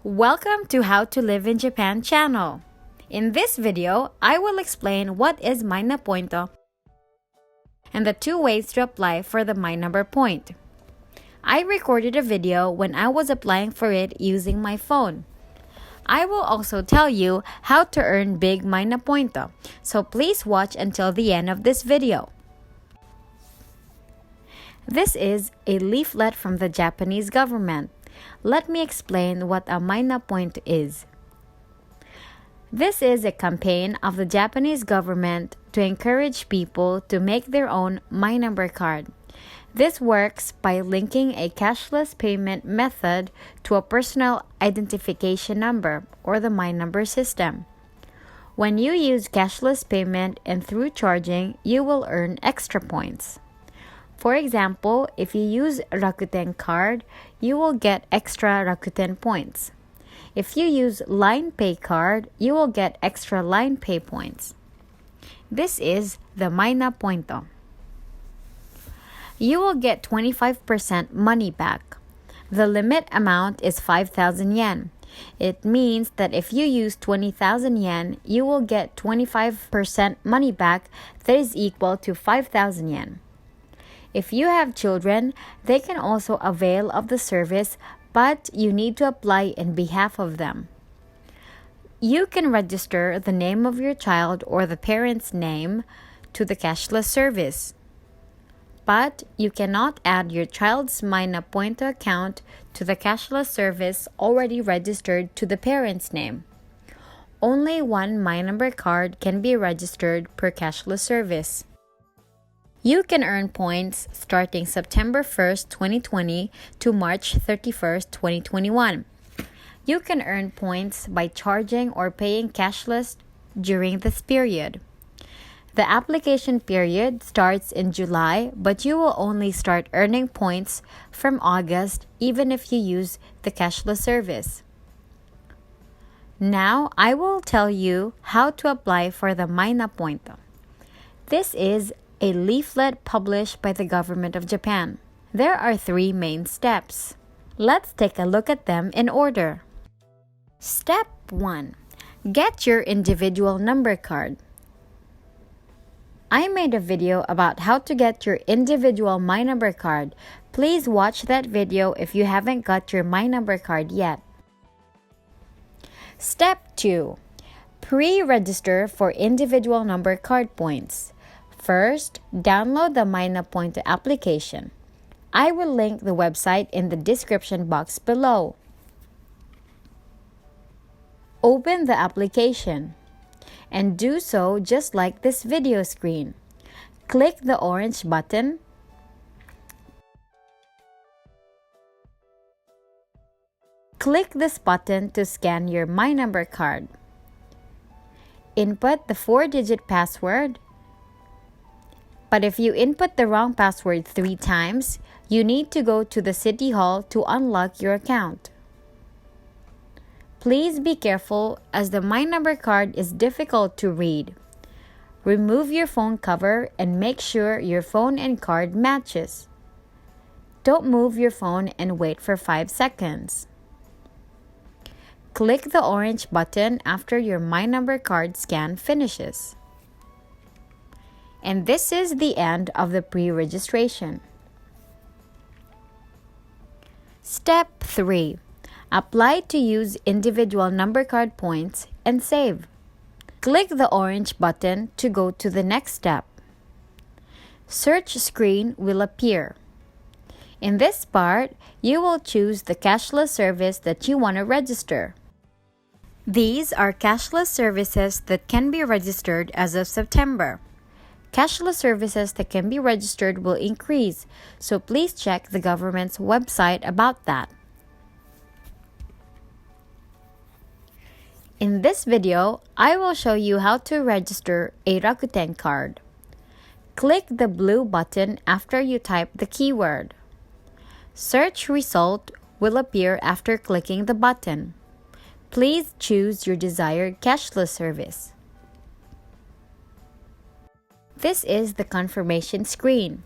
Welcome to How to Live in Japan channel. In this video, I will explain what is maina pointo and the two ways to apply for the My Number point. I recorded a video when I was applying for it using my phone. I will also tell you how to earn big maina pointo, so please watch until the end of this video. This is a leaflet from the Japanese government. Let me explain what a maina point is. This is a campaign of the Japanese government to encourage people to make their own My Number card. This works by linking a cashless payment method to a personal identification number or the My Number system. When you use cashless payment and through charging, you will earn extra points. For example, if you use Rakuten card, you will get extra Rakuten points. If you use Line Pay card, you will get extra Line Pay points. This is the maina pointo. You will get 25% money back. The limit amount is 5,000 yen. It means that if you use 20,000 yen, you will get 25% money back that is equal to 5,000 yen. If you have children, they can also avail of the service, but you need to apply in behalf of them. You can register the name of your child or the parent's name to the cashless service. But you cannot add your child's maina pointo account to the cashless service already registered to the parent's name. Only one My Number card can be registered per cashless service. You can earn points starting September 1st, 2020 to March 31st, 2021. You can earn points by charging or paying cashless during this period. The application period starts in July, but you will only start earning points from August even if you use the cashless service. Now, I will tell you how to apply for the maina pointo. This is a leaflet published by the government of Japan. There are three main steps. Let's take a look at them in order. Step 1. Get your individual number card. I made a video about how to get your individual My Number card. Please watch that video if you haven't got your My Number card yet. Step 2. Pre-register for individual number card points. First, download the Maina Pointo application. I will link the website in the description box below. Open the application and do so just like this video screen. Click the orange button. Click this button to scan your My Number card. Input the 4-digit password. But if you input the wrong password 3 times, you need to go to the City Hall to unlock your account. Please be careful as the My Number card is difficult to read. Remove your phone cover and make sure your phone and card matches. Don't move your phone and wait for 5 seconds. Click the orange button after your My Number card scan finishes. And this is the end of the pre-registration. Step 3. Apply to use individual number card points and save. Click the orange button to go to the next step. Search screen will appear. In this part, you will choose the cashless service that you want to register. These are cashless services that can be registered as of September. Cashless services that can be registered will increase, so please check the government's website about that. In this video, I will show you how to register a Rakuten card. Click the blue button after you type the keyword. Search result will appear after clicking the button. Please choose your desired cashless service. This is the confirmation screen.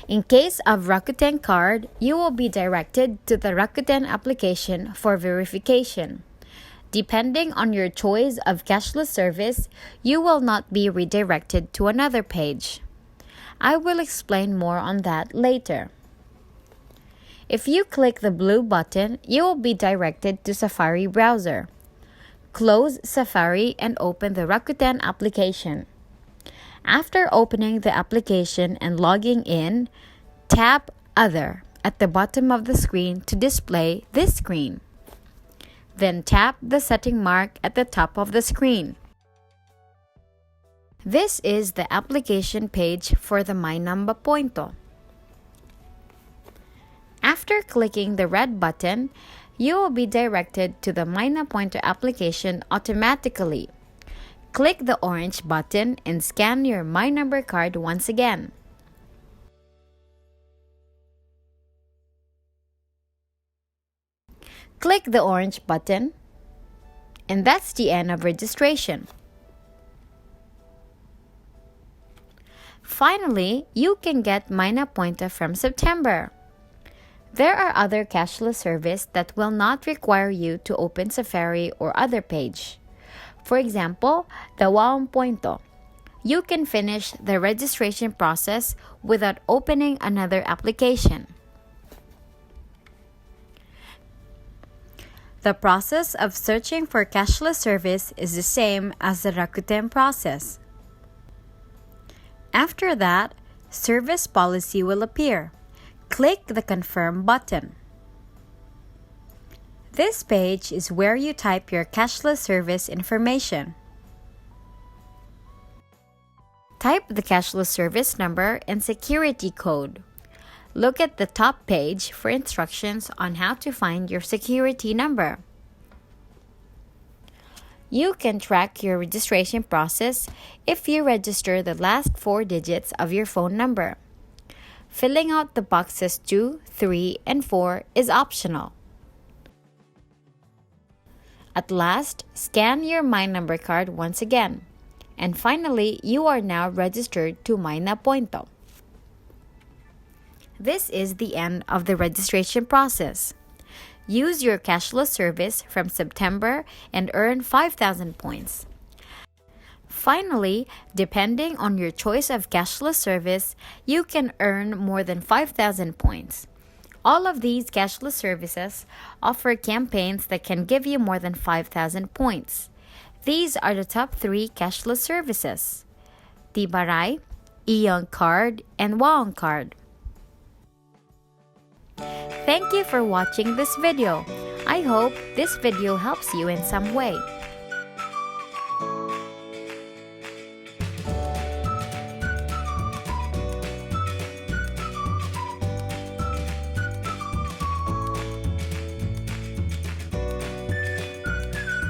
In case of Rakuten card, you will be directed to the Rakuten application for verification. Depending on your choice of cashless service, you will not be redirected to another page. I will explain more on that later. If you click the blue button, you will be directed to Safari browser. Close Safari and open the Rakuten application. After opening the application and logging in, tap Other at the bottom of the screen to display this screen. Then tap the setting mark at the top of the screen. This is the application page for the Maina Point. After clicking the red button, you will be directed to the Maina Point application automatically. Click the orange button and scan your My Number card once again. Click the orange button, and that's the end of registration. Finally, you can get Maina Point from September. There are other cashless services that will not require you to open Safari or other page. For example, the Point. You can finish the registration process without opening another application. The process of searching for cashless service is the same as the Rakuten process. After that, service policy will appear. Click the Confirm button. This page is where you type your cashless service information. Type the cashless service number and security code. Look at the top page for instructions on how to find your security number. You can track your registration process if you register the last 4 digits of your phone number. Filling out the boxes 2, 3, and 4 is optional. At last, scan your My Number card once again. And finally, you are now registered to Maina Point. This is the end of the registration process. Use your cashless service from September and earn 5,000 points. Finally, depending on your choice of cashless service, you can earn more than 5,000 points. All of these cashless services offer campaigns that can give you more than 5,000 points. These are the top 3 cashless services: T-Baray, Ion Card, and Waon Card. Thank you for watching this video. I hope this video helps you in some way.